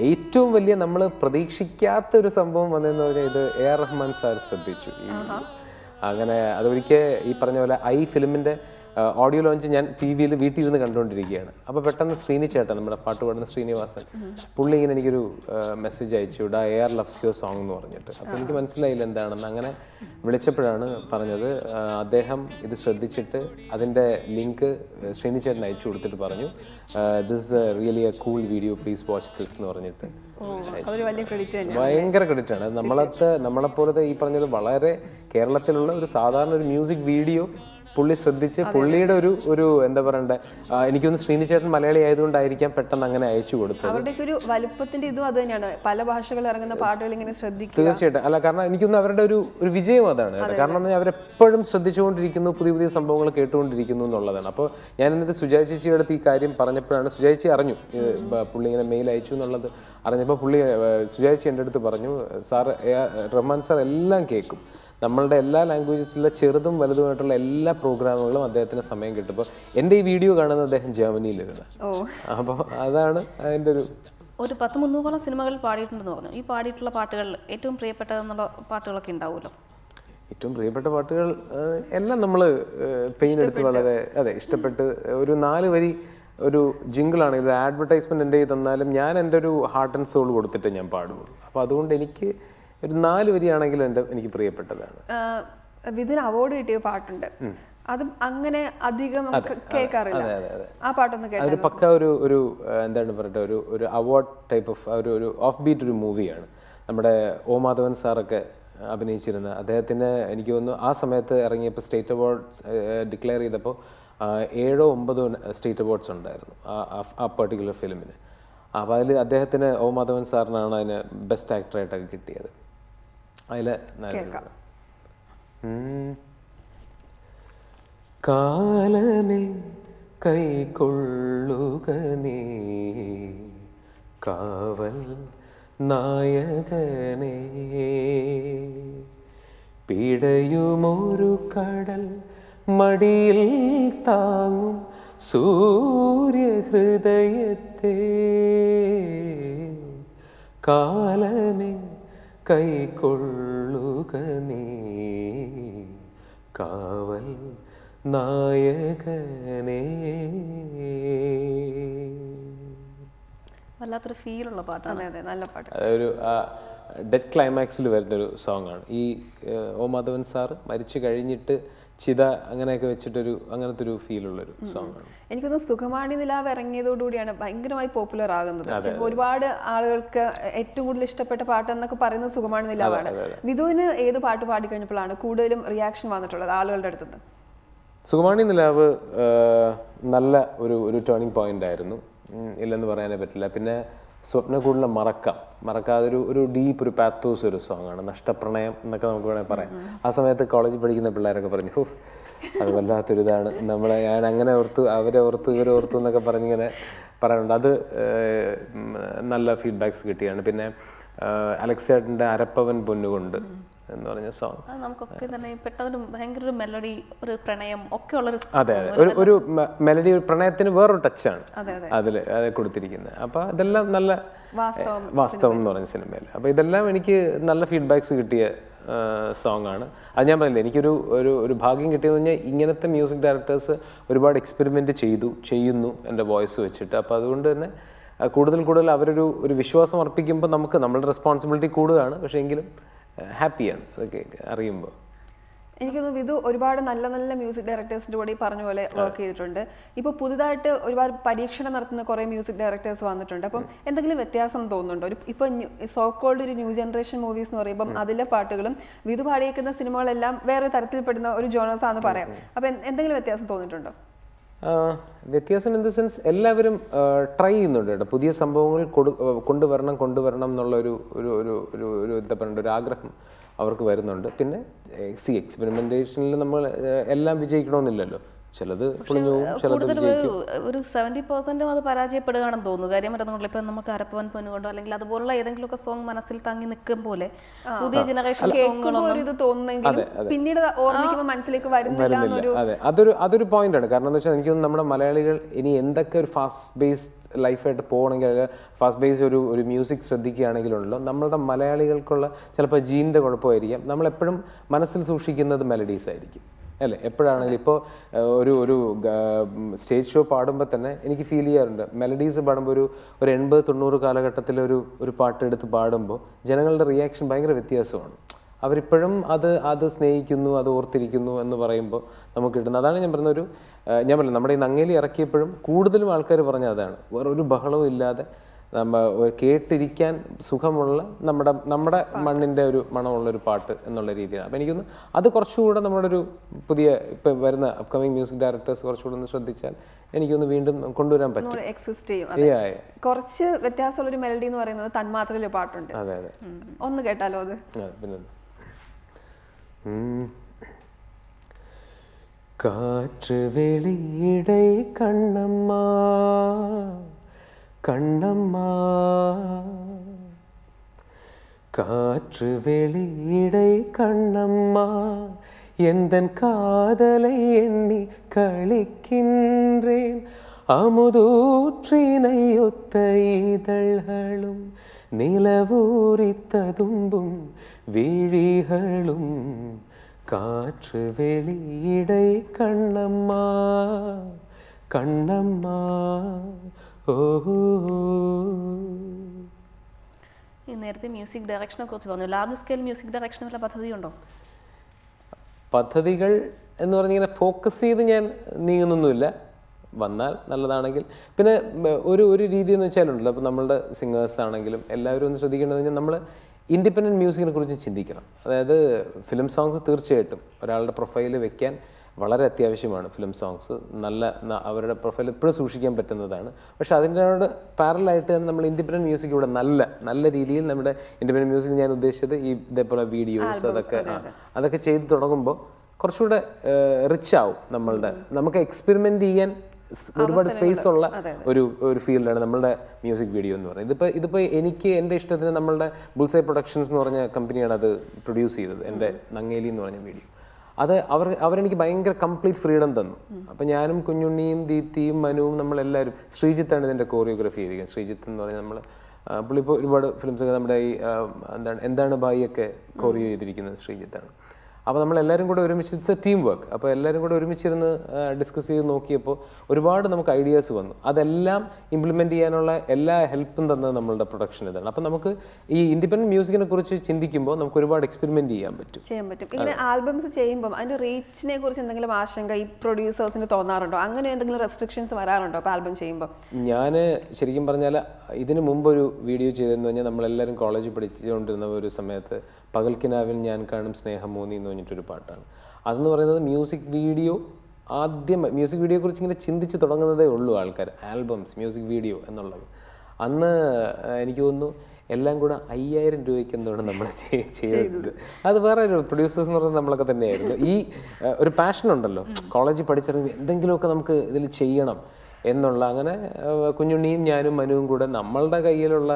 ഏറ്റവും വലിയ നമ്മൾ പ്രതീക്ഷിക്കാത്ത ഒരു സംഭവം വന്നതെന്ന് പറഞ്ഞാൽ ഇത് AR റഹ്മാൻ സാർ ശ്രദ്ധിച്ചു. അങ്ങനെ അതൊരിക്കൽ ഈ പറഞ്ഞ പോലെ ഫിലിമിൻ്റെ ഓഡിയോ ലോഞ്ച് ഞാൻ TV-യിൽ വീട്ടിൽ ഇരുന്ന് കണ്ടുകൊണ്ടിരിക്കുകയാണ്. അപ്പോൾ പെട്ടെന്ന് ശ്രീനി ചേട്ടൻ, നമ്മുടെ പാട്ട് പാടുന്ന ശ്രീനിവാസൻ, പുള്ളി ഇങ്ങനെ എനിക്കൊരു മെസ്സേജ് അയച്ചു, AR ലവ്സ് യുവർ സോങ് എന്ന് പറഞ്ഞിട്ട്. അപ്പോൾ എനിക്ക് മനസ്സിലായില്ല എന്താണെന്ന്. അങ്ങനെ വിളിച്ചപ്പോഴാണ് പറഞ്ഞത് അദ്ദേഹം ഇത് ശ്രദ്ധിച്ചിട്ട് അതിൻ്റെ ലിങ്ക് ശ്രീനി ചേട്ടൻ അയച്ചു കൊടുത്തിട്ട് പറഞ്ഞു this really A cool video, please watch this എന്ന് പറഞ്ഞിട്ട്. ഭയങ്കര ക്രെഡിറ്റ് ആണ്. നമ്മളെപ്പോലത്തെ ഈ പറഞ്ഞത് വളരെ കേരളത്തിലുള്ള ഒരു സാധാരണ ഒരു മ്യൂസിക് വീഡിയോ പുള്ളി ശ്രദ്ധിച്ച് പുള്ളിയുടെ ഒരു എന്താ പറയണ്ടേ, എനിക്കൊന്ന് ശ്രീനി ചേട്ടൻ മലയാളി ആയതുകൊണ്ടായിരിക്കാം പെട്ടെന്ന് അങ്ങനെ അയച്ചു കൊടുത്തത്. അവരുടെ ഒരു വലുപ്പത്തിന്റെ ഇതും അത് തന്നെയാണ്, പല ഭാഷകൾ ഇറങ്ങുന്ന പാട്ടുകൾ ഇങ്ങനെ ശ്രദ്ധിക്കുക. തീർച്ചയായിട്ടും. അല്ല, കാരണം എനിക്കൊന്ന് അവരുടെ ഒരു വിജയം അതാണ്. കാരണം അവരെപ്പോഴും ശ്രദ്ധിച്ചുകൊണ്ടിരിക്കുന്നു, പുതിയ സംഭവങ്ങൾ കേട്ടുകൊണ്ടിരിക്കുന്നു എന്നുള്ളതാണ്. അപ്പോൾ ഞാൻ എന്നിട്ട് സുജാ ചേച്ചിയുടെ അടുത്ത് ഈ കാര്യം പറഞ്ഞപ്പോഴാണ് സുജാ ചേച്ചി അറിഞ്ഞു പുള്ളി ഇങ്ങനെ മെയിൽ അയച്ചു എന്നുള്ളത് അറിഞ്ഞപ്പോൾ സുജാ ചേച്ചി എൻ്റെ അടുത്ത് പറഞ്ഞു, സാർ റഹ്മാൻ സാർ എല്ലാം കേൾക്കും, നമ്മളുടെ എല്ലാ ലാംഗ്വേജസിലെ ചെറുതും വലുതുമായിട്ടുള്ള എല്ലാ പ്രോഗ്രാമുകളും അദ്ദേഹത്തിന് സമയം കിട്ടുമ്പോൾ എൻ്റെ ഈ വീഡിയോ കാണുന്നത് അദ്ദേഹം ജർമ്മനിയിലിരുന്ന്. അപ്പോൾ അതാണ് അതിൻ്റെ ഒരു 100-300 സിനിമകളിൽ പാടിയിട്ടുണ്ടെന്ന് പറഞ്ഞു. ഈ പാടിയിട്ടുള്ള പാട്ടുകൾ ഏറ്റവും പ്രിയപ്പെട്ടതെന്നുള്ള പാട്ടുകളൊക്കെ ഉണ്ടാവുമല്ലോ? ഏറ്റവും പ്രിയപ്പെട്ട പാട്ടുകൾ എല്ലാം നമ്മൾ പെയിൻ എടുത്ത് വളരെ ഇഷ്ടപ്പെട്ട് ഒരു 4 വരി ഒരു ജിങ്കിളാണെങ്കിൽ ഒരു അഡ്വർടൈസ്മെൻറ്റ് എൻ്റെ തന്നാലും ഞാൻ എൻ്റെ ഒരു ഹാർട്ട് ആൻഡ് സോൾ കൊടുത്തിട്ട് ഞാൻ പാടുള്ളൂ. അപ്പോൾ അതുകൊണ്ട് എനിക്ക് ഒരു 4 വരിയാണെങ്കിലും എനിക്ക് പ്രിയപ്പെട്ടതാണ്. വിധുന് അവാർഡ് കിട്ടിയ പാട്ടുണ്ട്, അത് അങ്ങനെ അധികം കേൾക്കാറില്ല. ആ പാട്ടൊന്ന് കേട്ടോ. അത് പക്ക ഒരു എന്താണ് പറയട്ടെ, ഒരു അവാർഡ് ടൈപ്പ് ഓഫ് ഒരു ഓഫ് ബീറ്റ് ഒരു മൂവിയാണ്. നമ്മുടെ O മാധവൻ സാറൊക്കെ അഭിനയിച്ചിരുന്ന അദ്ദേഹത്തിന് എനിക്ക് തോന്നുന്നു ആ സമയത്ത് ഇറങ്ങിയപ്പോൾ സ്റ്റേറ്റ് അവാർഡ്സ് ഡിക്ലെയർ ചെയ്തപ്പോൾ 7-9 സ്റ്റേറ്റ് അവാർഡ്സ് ഉണ്ടായിരുന്നു ആ പെർട്ടിക്കുലർ ഫിലിമിന്. അപ്പോൾ അതിൽ അദ്ദേഹത്തിന് O മാധവൻ സാറിനാണ് അതിന് ബെസ്റ്റ് ആക്ടറായിട്ടൊക്കെ കിട്ടിയത്. അതിൽ കാലമേ കൈക്കൊള്ളുക നീ കാവൽ നായകനേ, പിടയുമൊരു കടൽ മടിയിൽ താങ്ങും സൂര്യഹൃദയത്തെ, കാലമേ കൈക്കൊള്ളുക നീ കാവൽ നായകനേ. വല്ലാത്തൊരു ഫീലുള്ള പാട്ടാണ്. നല്ല പാട്ട്. അതൊരു ഡെഡ് ക്ലൈമാക്സിൽ വരുന്നൊരു സോങ്ങാണ്. ഈ O മാധവൻ സാറ് മരിച്ചു കഴിഞ്ഞിട്ട് ചിത അങ്ങനെയൊക്കെ വെച്ചിട്ടൊരു അങ്ങനത്തെ ഒരു ഫീലുള്ളൊരു സോങ്ങാണ്. എനിക്കൊന്ന് സുഖമാണി നിലാവ് ഇറങ്ങിയതോടുകൂടിയാണ് ഭയങ്കരമായി പോപ്പുലർ ആകുന്നത്. ഒരുപാട് ആളുകൾക്ക് ഏറ്റവും കൂടുതൽ ഇഷ്ടപ്പെട്ട പാട്ട് എന്നൊക്കെ പറയുന്നത് സുഖമാണി നിലാവാണ്. വിധുവിന് ഏത് പാട്ട് പാടിക്കഴിഞ്ഞപ്പോഴാണ് കൂടുതലും റിയാക്ഷൻ വന്നിട്ടുള്ളത് ആളുകളുടെ അടുത്തുനിന്ന്? സുഖമാണി നിലാവ് നല്ല ഒരു ടേണിംഗ് പോയിന്റ് ആയിരുന്നു, ഇല്ലെന്ന് പറയാനേ പറ്റില്ല. പിന്നെ സ്വപ്നക്കൂടിലെ മറക്കാതെ ഒരു ഡീപ്പ് ഒരു പാത്തോസ് ഒരു സോങ്ങാണ്. നഷ്ടപ്രണയം എന്നൊക്കെ നമുക്ക് വേണമെങ്കിൽ പറയാം. ആ സമയത്ത് കോളേജിൽ പഠിക്കുന്ന പിള്ളേരൊക്കെ പറഞ്ഞു അത് വല്ലാത്തൊരിതാണ്, ഞാൻ അങ്ങനെ ഓർത്തു, അവരെ ഓർത്തു, ഇവരെ ഓർത്തു എന്നൊക്കെ പറഞ്ഞിങ്ങനെ പറയാറുണ്ട്. അത് നല്ല ഫീഡ്ബാക്സ് കിട്ടിയാണ്. പിന്നെ അലക്സ് ചേട്ടൻ്റെ അരപ്പവൻ പൊന്നുകൊണ്ട് എന്ന് പറഞ്ഞ സോങ് നമുക്കൊക്കെ തന്നെ പെട്ടെന്ന് ഭയങ്കര ഒരു മെലഡി, ഒരു പ്രണയം ഒക്കെ ഉള്ളൊരു, അതെ ഒരു മെലഡി, ഒരു പ്രണയത്തിന് വേറൊരു ടച്ചാണ് അതിൽ കൊടുത്തിരിക്കുന്നത്. അപ്പോൾ ഇതെല്ലാം നല്ല വാസ്തവം എന്ന് പറഞ്ഞ സിനിമയിൽ. അപ്പോൾ ഇതെല്ലാം എനിക്ക് നല്ല ഫീഡ്ബാക്സ് കിട്ടിയ സോങ് ആണ്. അത് ഞാൻ പറഞ്ഞില്ല, എനിക്കൊരു ഭാഗ്യം കിട്ടിയെന്ന് പറഞ്ഞാൽ ഇങ്ങനത്തെ മ്യൂസിക് ഡയറക്ടേഴ്സ് ഒരുപാട് എക്സ്പെരിമെൻറ്റ് ചെയ്യുന്നു എൻ്റെ വോയിസ് വെച്ചിട്ട്. അപ്പോൾ അതുകൊണ്ട് തന്നെ കൂടുതൽ അവരൊരു വിശ്വാസം അർപ്പിക്കുമ്പോൾ നമുക്ക് നമ്മളുടെ റെസ്പോൺസിബിലിറ്റി കൂടുകയാണ്. പക്ഷേ എങ്കിലും ഹാപ്പിയാണ് അതൊക്കെ അറിയുമ്പോൾ. എനിക്ക് തോന്നുന്നു വിധു ഒരുപാട് നല്ല നല്ല മ്യൂസിക് ഡയറക്ടേഴ്സിൻ്റെ കൂടെ ഈ പറഞ്ഞ പോലെ വർക്ക് ചെയ്തിട്ടുണ്ട്. ഇപ്പോൾ പുതുതായിട്ട് ഒരുപാട് പരീക്ഷണം നടത്തുന്ന കുറേ മ്യൂസിക് ഡയറക്ടേഴ്സ് വന്നിട്ടുണ്ട്. അപ്പം എന്തെങ്കിലും വ്യത്യാസം തോന്നുന്നുണ്ടോ? ഇപ്പോൾ സോ കോൾഡ് ഒരു ന്യൂ ജനറേഷൻ മൂവീസ് എന്ന് പറയുമ്പം അതിലെ പാട്ടുകളും വിധു പാടിയേക്കുന്ന സിനിമകളെല്ലാം വേറെ തരത്തിൽപ്പെടുന്ന ഒരു ജോണേഴ്സാണെന്ന് പറയാം. അപ്പം എന്തെങ്കിലും വ്യത്യാസം തോന്നിയിട്ടുണ്ടോ? വ്യത്യാസം ഇൻ ദ സെൻസ് എല്ലാവരും ട്രൈ ചെയ്യുന്നുണ്ട് കേട്ടോ. പുതിയ സംഭവങ്ങൾ കൊണ്ടുവരണം എന്നുള്ള ഒരു എന്താ പറയുക, ഒരു ആഗ്രഹം അവർക്ക് വരുന്നുണ്ട്. പിന്നെ എക്സ്പെരിമെന്റേഷനിൽ നമ്മൾ എല്ലാം വിജയിക്കണമെന്നില്ലല്ലോ. ചിലത് പൊളിഞ്ഞു പോകും, ചിലത് വിജയിക്കും. ഒരു 70% അത് പരാജയപ്പെടുകയാണെന്ന് തോന്നുന്നു. കാര്യം വരുന്നുള്ളൂ. ഇപ്പം നമുക്ക് അരപ്പവൻ പൊന്നുകൊണ്ടോ അല്ലെങ്കിൽ അതുപോലുള്ള ഏതെങ്കിലുമൊക്കെ സോങ് മനസ്സിൽ തങ്ങി നിൽക്കും പോലെ പുതിയ ജനറേഷൻ പിന്നീട് ഓർമ്മിക്കുമ്പോൾ മനസ്സിലേക്ക് വരുന്നില്ല. അതെ, അതൊരു പോയിന്റ് ആണ്. കാരണം എന്താ വെച്ചാൽ എനിക്ക് തോന്നുന്നു നമ്മുടെ മലയാളികൾ ഇനി എന്തൊക്കെ ഒരു ഫാസ്റ്റ് ബേസ്ഡ് ലൈഫായിട്ട് പോകണമെങ്കിൽ, ഫാസ്റ്റ് ബേസ് ഒരു മ്യൂസിക് ശ്രദ്ധിക്കുകയാണെങ്കിലുണ്ടല്ലോ, നമ്മളുടെ മലയാളികൾക്കുള്ള ചിലപ്പോൾ ജീനിൻ്റെ കുഴപ്പമായിരിക്കാം, നമ്മളെപ്പോഴും മനസ്സിൽ സൂക്ഷിക്കുന്നത് മെലഡീസ് ആയിരിക്കും അല്ലേ. എപ്പോഴാണെങ്കിലും ഇപ്പോൾ ഒരു സ്റ്റേജ് ഷോ പാടുമ്പോൾ തന്നെ എനിക്ക് ഫീൽ ചെയ്യാറുണ്ട്, മെലഡീസ് പാടുമ്പോൾ ഒരു 80-90 കാലഘട്ടത്തിൽ ഒരു പാട്ടെടുത്ത് പാടുമ്പോൾ ജനങ്ങളുടെ റിയാക്ഷൻ ഭയങ്കര വ്യത്യാസമാണ്. അവരിപ്പോഴും അത് സ്നേഹിക്കുന്നു, അത് ഓർത്തിരിക്കുന്നു എന്ന് പറയുമ്പോൾ നമുക്ക് കിട്ടുന്നത് അതാണ്. ഞാൻ പറഞ്ഞ നമ്മുടെ ഈ നങ്ങേലി ഇറക്കിയപ്പോഴും കൂടുതലും ആൾക്കാർ പറഞ്ഞ അതാണ്, വേറൊരു ബഹളവും ഇല്ലാതെ കേട്ടിരിക്കാൻ സുഖമുള്ള നമ്മുടെ മണ്ണിൻ്റെ ഒരു മണമുള്ളൊരു പാട്ട് എന്നുള്ള രീതിയാണ്. അപ്പം എനിക്കൊന്ന് അത് കുറച്ചുകൂടെ നമ്മുടെ ഒരു പുതിയ ഇപ്പം വരുന്ന അപ്കമിങ് മ്യൂസിക് ഡയറക്ടേഴ്സ് കുറച്ചുകൂടെ ഒന്ന് ശ്രദ്ധിച്ചാൽ എനിക്കൊന്ന് വീണ്ടും കൊണ്ടുവരാൻ പറ്റും. കുറച്ച് വ്യത്യാസമുള്ളൊരു മെലഡി എന്ന് പറയുന്നത് തന്മാത്രയിലെ പാട്ടുണ്ട്. അതെ, ഒന്ന് കേട്ടാലോ അത്? പിന്നെ കാറ്റ് വെളിയിടൈ കണ്ണമ്മ கண்ணம்மா காற்று வெளியிடை கண்ணம்மா எந்தன் காதலை எண்ணி களிக்கின்றேன் அமுதூற்றினை ஒத்த இதழ்களும் நிலவூரித்த தும்பும் விழிகளும் காற்று வெளியிடை கண்ணம்மா கண்ணம்மா. നേരത്തെ മ്യൂസിക് ഡയറക്ഷനെ കുറിച്ച് പറഞ്ഞു. ലാർജ് സ്കെയിൽ മ്യൂസിക് ഡയറക്ഷൻ വല്ല പദ്ധതിയുണ്ടോ? പദ്ധതികൾ എന്ന് പറഞ്ഞിങ്ങനെ ഫോക്കസ് ചെയ്ത് ഞാൻ നീങ്ങുന്നൊന്നുമില്ല. വന്നാൽ നല്ലതാണെങ്കിൽ. പിന്നെ ഒരു രീതി എന്ന് വെച്ചാലുണ്ടല്ലോ, അപ്പോൾ നമ്മളുടെ സിംഗേഴ്സ് ആണെങ്കിലും എല്ലാവരും ഒന്ന് ശ്രദ്ധിക്കേണ്ടത് കഴിഞ്ഞാൽ നമ്മൾ ഇൻഡിപെൻഡൻറ്റ് മ്യൂസിക്കിനെ കുറിച്ച് ചിന്തിക്കണം. അതായത് ഫിലിം സോങ്സ് തീർച്ചയായിട്ടും ഒരാളുടെ പ്രൊഫൈൽ വെക്കാൻ വളരെ അത്യാവശ്യമാണ്. ഫിലിം സോങ്സ് അവരുടെ പ്രൊഫൈൽ എപ്പോഴും സൂക്ഷിക്കാൻ പറ്റുന്നതാണ്. പക്ഷേ അതിനോട് പാരലായിട്ട് തന്നെ നമ്മൾ ഇൻഡിപെൻഡൻറ്റ് മ്യൂസിക് ഇവിടെ നല്ല രീതിയിൽ നമ്മുടെ ഇൻഡിപെൻഡൻറ്റ് മ്യൂസിക് ഞാൻ ഉദ്ദേശിച്ചത് ഇതേപോലെ വീഡിയോസ് അതൊക്കെ ചെയ്ത് തുടങ്ങുമ്പോൾ കുറച്ചുകൂടെ റിച്ച് ആവും. നമുക്ക് എക്സ്പെരിമെൻ്റ് ചെയ്യാൻ ഒരുപാട് സ്പേസ് ഉള്ള ഒരു ഫീൽഡാണ് നമ്മളുടെ മ്യൂസിക് വീഡിയോ എന്ന് പറയുന്നത്. ഇതിപ്പോൾ എനിക്ക് എൻ്റെ ഇഷ്ടത്തിന് നമ്മളുടെ ബുൾസൈ പ്രൊഡക്ഷൻസ് എന്ന് പറഞ്ഞ കമ്പനിയാണ് അത് പ്രൊഡ്യൂസ് ചെയ്തത്. എൻ്റെ നങ്ങേലി എന്ന് പറഞ്ഞ വീഡിയോ അവരെനിക്ക് ഭയങ്കര കംപ്ലീറ്റ് ഫ്രീഡം തന്നു. അപ്പം ഞാനും കുഞ്ഞുണ്ണിയും ദീപ്തിയും മനുവും നമ്മളെല്ലാവരും, ശ്രീജിത്താണ് ഇതിൻ്റെ കോറിയോഗ്രാഫി ചെയ്തിരിക്കുന്നത്. ശ്രീജിത്ത് എന്ന് പറഞ്ഞാൽ പുള്ളി ഇപ്പോൾ ഒരുപാട് ഫിലിംസൊക്കെ നമ്മുടെ ഈ എന്താണ് ബായിയൊക്കെ കോറിയോ ചെയ്തിരിക്കുന്നത് ശ്രീജിത്താണ്. അപ്പോൾ നമ്മളെല്ലാവരും കൂടെ ഒരുമിച്ച്, ഇറ്റ്സ് എ ടീം വർക്ക്. അപ്പോൾ എല്ലാവരും കൂടെ ഒരുമിച്ചിരുന്ന് ഡിസ്കസ് ചെയ്ത് നോക്കിയപ്പോൾ ഒരുപാട് നമുക്ക് ഐഡിയാസ് വന്നു. അതെല്ലാം ഇംപ്ലിമെൻറ്റ് ചെയ്യാനുള്ള എല്ലാ ഹെൽപ്പും തന്നത് നമ്മളുടെ പ്രൊഡക്ഷൻ ഇതാണ്. അപ്പോൾ നമുക്ക് ഈ ഇൻഡിപെൻഡൻറ്റ് മ്യൂസിക്കിനെ കുറിച്ച് ചിന്തിക്കുമ്പോൾ നമുക്ക് ഒരുപാട് എക്സ്പെരിമെൻറ്റ് ചെയ്യാൻ പറ്റും. ഇങ്ങനെ ആൽബംസ് ചെയ്യുമ്പോൾ അതിൻ്റെ റീച്ചിനെ കുറിച്ച് എന്തെങ്കിലും ആശങ്ക ഈ പ്രൊഡ്യൂസേഴ്സിന് തോന്നാറുണ്ടോ? അങ്ങനെ എന്തെങ്കിലും റെസ്ട്രിക്ഷൻസ് വരാറുണ്ടോ അപ്പോൾ ആൽബം ചെയ്യുമ്പോൾ? ഞാൻ ശരിക്കും പറഞ്ഞാൽ ഇതിന് മുമ്പൊരു വീഡിയോ ചെയ്തതെന്ന് പറഞ്ഞാൽ നമ്മളെല്ലാവരും കോളേജിൽ പഠിച്ചുകൊണ്ടിരുന്ന ഒരു സമയത്ത് പകൽക്കിനാവിൽ ഞാൻ കാണും സ്നേഹമൂന്നി എന്ന് പറഞ്ഞിട്ടൊരു പാട്ടാണ്. അതെന്ന് പറയുന്നത് മ്യൂസിക് വീഡിയോയെക്കുറിച്ച് ഇങ്ങനെ ചിന്തിച്ച് തുടങ്ങുന്നതേ ഉള്ളൂ ആൾക്കാർ. ആൽബംസ്, മ്യൂസിക് വീഡിയോ എന്നുള്ളത് അന്ന് എനിക്ക് തോന്നുന്നു എല്ലാം കൂടെ 5000 രൂപയ്ക്ക് എന്താണ് നമ്മൾ ചെയ്തത്. അത് വേറെ ഒരു പ്രൊഡ്യൂസേഴ്സ് എന്ന് പറയുന്നത് നമ്മളൊക്കെ തന്നെയായിരുന്നു. ഈ ഒരു പാഷൻ ഉണ്ടല്ലോ, കോളേജിൽ പഠിച്ചിറങ്ങി എന്തെങ്കിലുമൊക്കെ നമുക്ക് ഇതിൽ ചെയ്യണം എന്നുള്ള, അങ്ങനെ കുഞ്ഞുണ്ണിയും ഞാനും മനുവും കൂടെ നമ്മളുടെ കയ്യിലുള്ള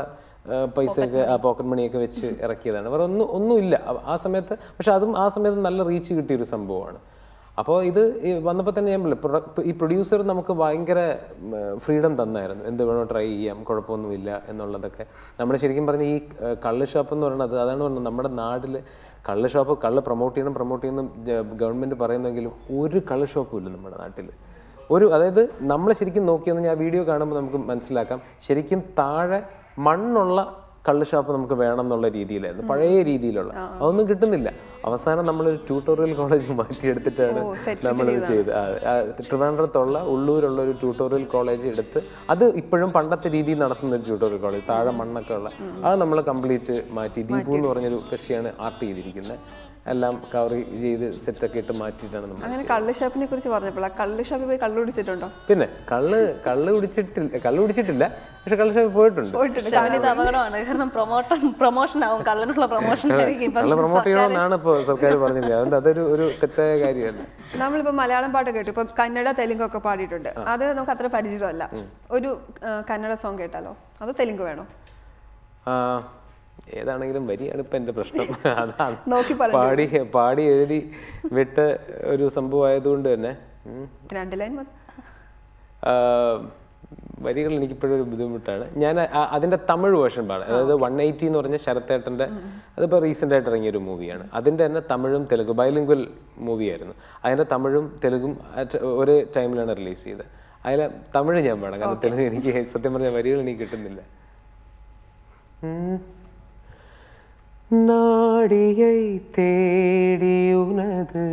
പൈസയൊക്കെ പോക്കറ്റ് മണിയൊക്കെ വെച്ച് ഇറക്കിയതാണ്. വേറെ ഒന്നുമില്ല ആ സമയത്ത്. പക്ഷെ അതും ആ സമയത്ത് നല്ല റീച്ച് കിട്ടിയൊരു സംഭവമാണ്. അപ്പോൾ ഇത് വന്നപ്പോൾ തന്നെ ഞാൻ ഈ പ്രൊഡ്യൂസർ നമുക്ക് ഭയങ്കര ഫ്രീഡം തന്നായിരുന്നു. എന്ത് വേണോ ട്രൈ ചെയ്യാം, കുഴപ്പമൊന്നുമില്ല എന്നുള്ളതൊക്കെ. നമ്മൾ ശരിക്കും പറഞ്ഞ ഈ കള്ള് ഷോപ്പ് എന്ന് പറയുന്നത് അതാണ് പറഞ്ഞത്. നമ്മുടെ നാട്ടിൽ കള്ള് ഷോപ്പ്, കള്ള് പ്രൊമോട്ട് ചെയ്യണം ഗവൺമെൻറ് പറയുന്നെങ്കിലും ഒരു കള്ള് ഷോപ്പും ഇല്ല നമ്മുടെ നാട്ടിൽ. അതായത് നമ്മൾ ശരിക്കും നോക്കിയെന്ന് ഞാൻ വീഡിയോ കാണുമ്പോൾ നമുക്ക് മനസ്സിലാക്കാം, ശരിക്കും താഴെ മണ്ണുള്ള കള്ള് ഷോപ്പ് നമുക്ക് വേണം എന്നുള്ള രീതിയിലായിരുന്നു, പഴയ രീതിയിലുള്ള. അതൊന്നും കിട്ടുന്നില്ല. അവസാനം നമ്മളൊരു ട്യൂട്ടോറിയൽ കോളേജ് മാറ്റിയെടുത്തിട്ടാണ് നമ്മളിത് ചെയ്ത്. ട്രിവാൻഡ്രത്തുള്ള ഉള്ളൂരുള്ള ഒരു ട്യൂട്ടോറിയൽ കോളേജ് എടുത്ത്, അത് ഇപ്പോഴും പണ്ടത്തെ രീതിയിൽ നടത്തുന്ന ഒരു ട്യൂട്ടോറിയൽ കോളേജ്, താഴെ മണ്ണൊക്കെ ഉള്ള, അത് നമ്മൾ കംപ്ലീറ്റ് മാറ്റി. ദീപു എന്ന് പറഞ്ഞൊരു കക്ഷിയാണ് ആർട്ട് ചെയ്തിരിക്കുന്നത്. എല്ലാം കവർ ചെയ്ത് സെറ്റൊക്കെ ഇട്ട് മാറ്റിയിട്ടാണ് നമ്മൾ. അങ്ങനെ കള്ള് ഷാപ്പിനെ കുറിച്ച് പറഞ്ഞപ്പോൾ കള്ള് ഷാപ്പിൽ പോയി കള്ള് കുടിച്ചിട്ടുണ്ടോ? പിന്നെ കള്ള് കുടിച്ചിട്ടില്ല, പക്ഷെ കള്ള് ഷാപ്പിൽ പോയിട്ടുണ്ട്. അപകടമാണ്. കാരണം പ്രൊമോഷൻ ആവും, കള്ളനുള്ള പ്രൊമോഷൻ കള്ള് പ്രൊമോട്ട് ചെയ്യണമെന്നാണ് ഇപ്പോൾ സർക്കാർ പറഞ്ഞില്ല. അതുകൊണ്ട് അതൊരു തെറ്റായ കാര്യമല്ല. നമ്മളിപ്പോൾ മലയാളം പാട്ട് കേട്ടു, ഇപ്പൊ കന്നഡ തെലുങ്കൊക്കെ പാടിയിട്ടുണ്ട്. അത് നമുക്ക് അത്ര പരിചിതമല്ല. ഒരു കന്നഡ സോങ് കേട്ടാലോ? അതോ തെലുങ്ക് വേണോ? ഏതാണെങ്കിലും വരിയാണ് ഇപ്പം എൻ്റെ പ്രശ്നം. അതാണ് പാടി എഴുതി വിട്ട് ഒരു സംഭവം ആയതുകൊണ്ട് തന്നെ 2 ലൈൻ വരികൾ എനിക്കിപ്പോഴും ഒരു ബുദ്ധിമുട്ടാണ്. ഞാൻ അതിൻ്റെ തമിഴ് വേർഷൻ പാടാം. അതായത് 180 എന്ന് പറഞ്ഞ ശരത്തേട്ടൻ്റെ, അതിപ്പോൾ റീസെൻ്റ് ആയിട്ട് ഇറങ്ങിയൊരു മൂവിയാണ്. അതിൻ്റെ തന്നെ തമിഴും തെലുങ്കും ബൈലിംഗ്വൽ മൂവിയായിരുന്നു. അതിൻ്റെ തമിഴും തെലുങ്കും ഒരേ ടൈമിലാണ് റിലീസ് ചെയ്തത്. അതിൽ തമിഴ് ഞാൻ പാടാം, കാരണം തെലുങ്ക് എനിക്ക് സത്യം പറഞ്ഞ വരികൾ എനിക്ക് കിട്ടുന്നില്ല. நாடியை தேடி உனது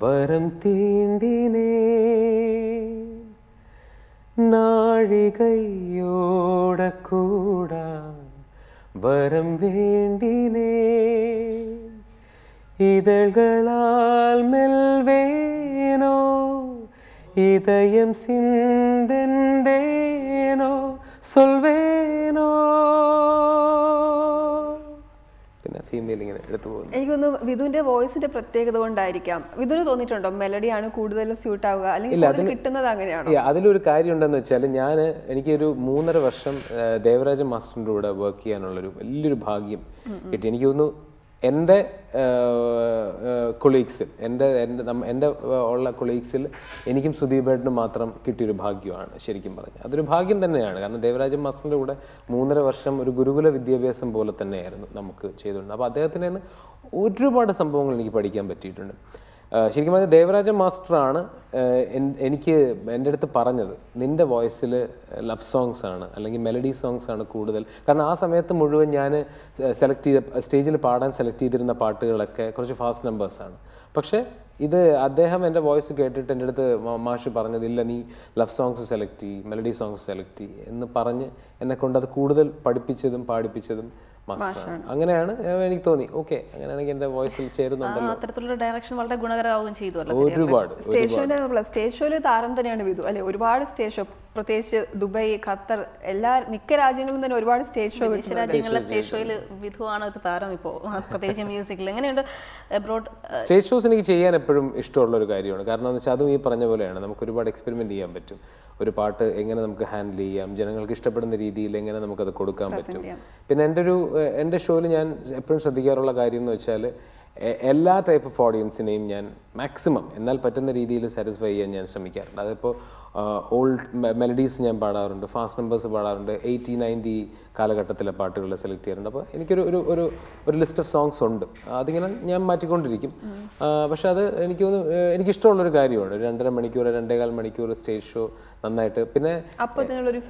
வரம் தீண்டினே, நாழிகையோட கூடா வரம் வேண்டினே, இதழ்களால் மெல்வேனோ இதயம் சிந்தெந்தேனோ சொல்வேனோ. എനിക്കൊന്ന് വിധുവിന്റെ വോയിസിന്റെ പ്രത്യേകത കൊണ്ടായിരിക്കാം. വിധുവിന് തോന്നിയിട്ടുണ്ടോ മെലഡിയാണ് കൂടുതൽ സ്യൂട്ട് ആവുക, അല്ലെങ്കിൽ കിട്ടുന്നത് അങ്ങനെയാണോ? അതിലൊരു കാര്യം ഉണ്ടെന്ന് വെച്ചാൽ, എനിക്കൊരു 3.5 വർഷം ദേവരാജൻ മാസ്റ്ററിൻ്റെ കൂടെ വർക്ക് ചെയ്യാനുള്ളൊരു വലിയൊരു ഭാഗ്യം കിട്ടി. എനിക്ക് തോന്നുന്നു എൻ്റെ കൊളീഗ്സിൽ, എൻ്റെ ഉള്ള കൊളീഗ്സിൽ എനിക്കും സുദീപേട്ടനും മാത്രം കിട്ടിയൊരു ഭാഗ്യമാണ് ശരിക്കും പറഞ്ഞാൽ. അതൊരു ഭാഗ്യം തന്നെയാണ്. കാരണം ദേവരാജൻ മാസ്റ്ററിൻ്റെ കൂടെ 3.5 വർഷം ഒരു ഗുരുകുല വിദ്യാഭ്യാസം പോലെ തന്നെയായിരുന്നു നമുക്ക് ചെയ്തുകൊണ്ട്. അപ്പോൾ അദ്ദേഹത്തിൻ്റെ നിന്ന് ഒരുപാട് സംഭവങ്ങൾ എനിക്ക് പഠിക്കാൻ പറ്റിയിട്ടുണ്ട്. ശരിക്കും പറഞ്ഞാൽ ദേവരാജൻ മാസ്റ്ററാണ് എനിക്ക് എൻ്റെ അടുത്ത് പറഞ്ഞത്, നിൻ്റെ വോയിസിൽ ലവ് സോങ്സ് ആണ് അല്ലെങ്കിൽ മെലഡി സോങ്സ് ആണ് കൂടുതൽ. കാരണം ആ സമയത്ത് മുഴുവൻ ഞാൻ സ്റ്റേജിൽ പാടാൻ സെലക്ട് ചെയ്തിരുന്ന പാട്ടുകളൊക്കെ കുറച്ച് ഫാസ്റ്റ് നമ്പേഴ്സാണ്. പക്ഷേ ഇത് അദ്ദേഹം എൻ്റെ വോയിസ് കേട്ടിട്ട് എൻ്റെ അടുത്ത് മാഷ് പറഞ്ഞതില്ല, നീ ലവ് സോങ്സ് സെലക്ട് ചെയ്യ്, മെലഡി സോങ്സ് സെലക്ട് ചെയ്യ് എന്ന് പറഞ്ഞ് എന്നെ കൊണ്ട് അത് കൂടുതൽ പഠിപ്പിച്ചതും പാടിപ്പിച്ചതും മാസ്റ്ററാണ്. അങ്ങനെയാണ് എനിക്ക് തോന്നി, ഓക്കെ അങ്ങനെയാണെങ്കിൽ എൻ്റെ വോയിസിൽ ചേരുന്നുണ്ടല്ലോ. അത്തരത്തിലുള്ള ഡയറക്ഷൻ വളരെ ഗുണകരമാവുകയും ചെയ്തു. ഒരുപാട് സ്റ്റേജ് ഷോയില് താരം തന്നെയാണ് വിധു അല്ലെ? ഒരുപാട് സ്റ്റേജ് ഷോ, പ്രത്യേകിച്ച് ദുബായ്, ഖത്തർ, മിക്ക രാജ്യങ്ങളും തന്നെ ഒരുപാട് സ്റ്റേജ് ഷോ. രാജ്യങ്ങളിലെ സ്റ്റേജ് ഷോയിൽ വിധുവാണ് ഒരു താരം ഇപ്പോൾ, പ്രത്യേകിച്ച് മ്യൂസിക്കിൽ. എങ്ങനെയുണ്ട് അബ്രോഡ് സ്റ്റേജ് ഷോസ്? എനിക്ക് ചെയ്യാൻ എപ്പോഴും ഇഷ്ടമുള്ള ഒരു കാര്യമാണ്. കാരണം എന്ന് വെച്ചാൽ അതും ഈ പറഞ്ഞ പോലെയാണ്, നമുക്ക് ഒരുപാട് എക്സ്പെരിമെന്റ് ചെയ്യാൻ പറ്റും. ഒരു പാട്ട് എങ്ങനെ നമുക്ക് ഹാൻഡിൽ ചെയ്യാം, ജനങ്ങൾക്ക് ഇഷ്ടപ്പെടുന്ന രീതിയിൽ എങ്ങനെ നമുക്കത് കൊടുക്കാൻ പറ്റും. പിന്നെ എൻ്റെ ഷോയിൽ ഞാൻ എപ്പോഴും ശ്രദ്ധിക്കാറുള്ള കാര്യം എന്ന് വെച്ചാൽ, എല്ലാ ടൈപ്പ് ഓഫ് ഓഡിയൻസിനെയും ഞാൻ മാക്സിമം എന്നാൽ പറ്റുന്ന രീതിയിൽ സാറ്റിസ്ഫൈ ചെയ്യാൻ ഞാൻ ശ്രമിക്കാറുണ്ട്. അതിപ്പോൾ ഓൾഡ് മെലഡീസ് ഞാൻ പാടാറുണ്ട്, ഫാസ്റ്റ് നമ്പേഴ്സ് പാടാറുണ്ട്, 80-90 കാലഘട്ടത്തിലെ പാട്ടുകൾ സെലക്ട് ചെയ്യാറുണ്ട്. അപ്പോൾ എനിക്കൊരു ഒരു ലിസ്റ്റ് ഓഫ് സോങ്സ് ഉണ്ട്, അതിങ്ങനെ ഞാൻ മാറ്റിക്കൊണ്ടിരിക്കും. പക്ഷെ അത് എനിക്കിഷ്ടമുള്ളൊരു കാര്യമാണ്. 2.5 മണിക്കൂർ 2.25 മണിക്കൂർ സ്റ്റേജ് ഷോ നന്നായിട്ട്. പിന്നെ അപ്പം തന്നെ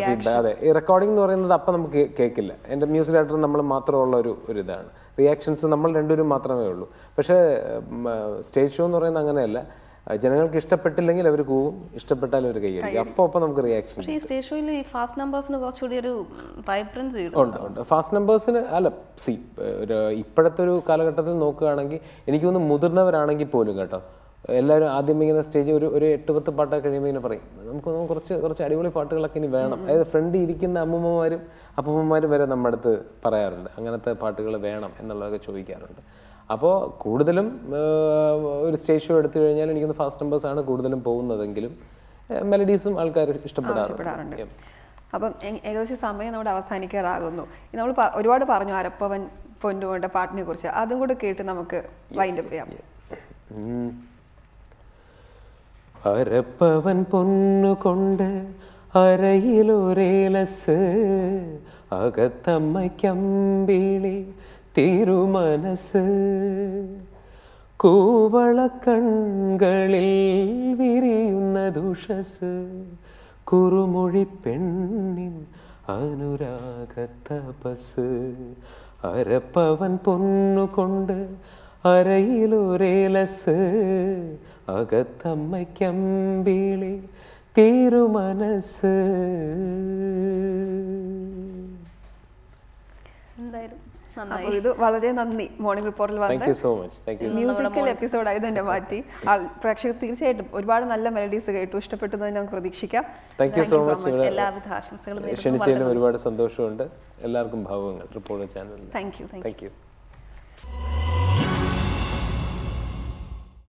ഫീഡ്ബാക്ക്. അതെ, ഈ റെക്കോർഡിംഗ് എന്ന് പറയുന്നത് അപ്പം നമുക്ക് കേൾക്കില്ല. എൻ്റെ മ്യൂസിക് ഡയറക്ടർ നമ്മൾ മാത്രമുള്ള ഒരു ഇതാണ്. റിയാക്ഷൻസ് നമ്മൾ രണ്ടുപേരും മാത്രമേ ഉള്ളൂ. പക്ഷേ സ്റ്റേജ് ഷോ എന്ന് പറയുന്നത് അങ്ങനെയല്ല. ജനങ്ങൾക്ക് ഇഷ്ടപ്പെട്ടില്ലെങ്കിൽ അവർ കൂവും, ഇഷ്ടപ്പെട്ടാൽ അവർ കൈയടിക്കും. അപ്പോൾ നമുക്ക് റിയാക്ഷൻ. ഉണ്ട്. ഫാസ്റ്റ് നമ്പേഴ്സിന് അല്ല, ഇപ്പോഴത്തെ ഒരു കാലഘട്ടത്തിൽ നോക്കുകയാണെങ്കിൽ എനിക്ക് തോന്നുന്നു മുതിർന്നവരാണെങ്കിൽ പോലും കേട്ടോ, എല്ലാവരും ആദ്യം ഇങ്ങനെ സ്റ്റേജ് ഒരു 8-10 പാട്ടൊക്കെ കഴിയുമ്പോൾ ഇങ്ങനെ പറയും നമുക്ക് കുറച്ച് അടിപൊളി പാട്ടുകളൊക്കെ ഇനി വേണം. അതായത് ഫ്രണ്ടിൽ ഇരിക്കുന്ന അമ്മൂമ്മമാരും അപ്പൂമ്മമാരും വരെ നമ്മുടെ അടുത്ത് പറയാറുണ്ട് അങ്ങനത്തെ പാട്ടുകൾ വേണം എന്നുള്ളതൊക്കെ ചോദിക്കാറുണ്ട്. അപ്പോൾ കൂടുതലും ഒരു സ്റ്റേജ് ഷോ എടുത്തു കഴിഞ്ഞാൽ എനിക്കൊന്ന് ഫാസ്റ്റ് നമ്പേഴ്സാണ് കൂടുതലും പോകുന്നതെങ്കിലും മെലഡീസും ആൾക്കാർ ഇഷ്ടപ്പെടാറുണ്ട്. അപ്പം ഏകദേശം സമയം നമ്മുടെ അവസാനിക്കാറാകുന്നു. നമ്മൾ ഒരുപാട് പറഞ്ഞു അരപ്പവൻ പൊന്നുകൊണ്ട പാട്ടിനെ കുറിച്ച്, അതും കൂടെ കേട്ട് നമുക്ക് വൈൻഡപ്പ് ചെയ്യാം. അരപ്പവൻ പൊന്നുകൊണ്ട് അരയിലൊരേലസ് അകത്തമ്മയ്ക്കമ്പിളി തിരുമനസ് കൂവളക്കൺകളിൽ വിരിയുന്ന ദുഷസ് കുറുമൊഴി പെണ്ണിൻ അനുരാഗതപസ് അരപ്പവൻ പൊന്നുകൊണ്ട് അരയിലൊരേലസ് അകത്തമ്മയ്ക്കമ്പിളി തിരുമനസ്. അപ്പോൾ ഇത് വളരെ നന്ദി മോർണിംഗ് റിപ്പോർട്ടിൽ വന്ന് മ്യൂസിക്കൽ എപ്പിസോഡായി തന്നെ മാറ്റി. പ്രേക്ഷകർ തീർച്ചയായിട്ടും ഒരുപാട് നല്ല മെലഡീസ് കേട്ടു, ഇഷ്ടപ്പെട്ടു നമുക്ക് പ്രതീക്ഷിക്കാം. Thank you so much. എല്ലാവിധ ആശംസകളും ക്ഷണിച്ചതിലും ഒരുപാട് സന്തോഷമുണ്ട്. എല്ലാവർക്കും ഭാവങ്ങൾ റിപ്പോർട്ടർ ചാനലിൽ. Thank you.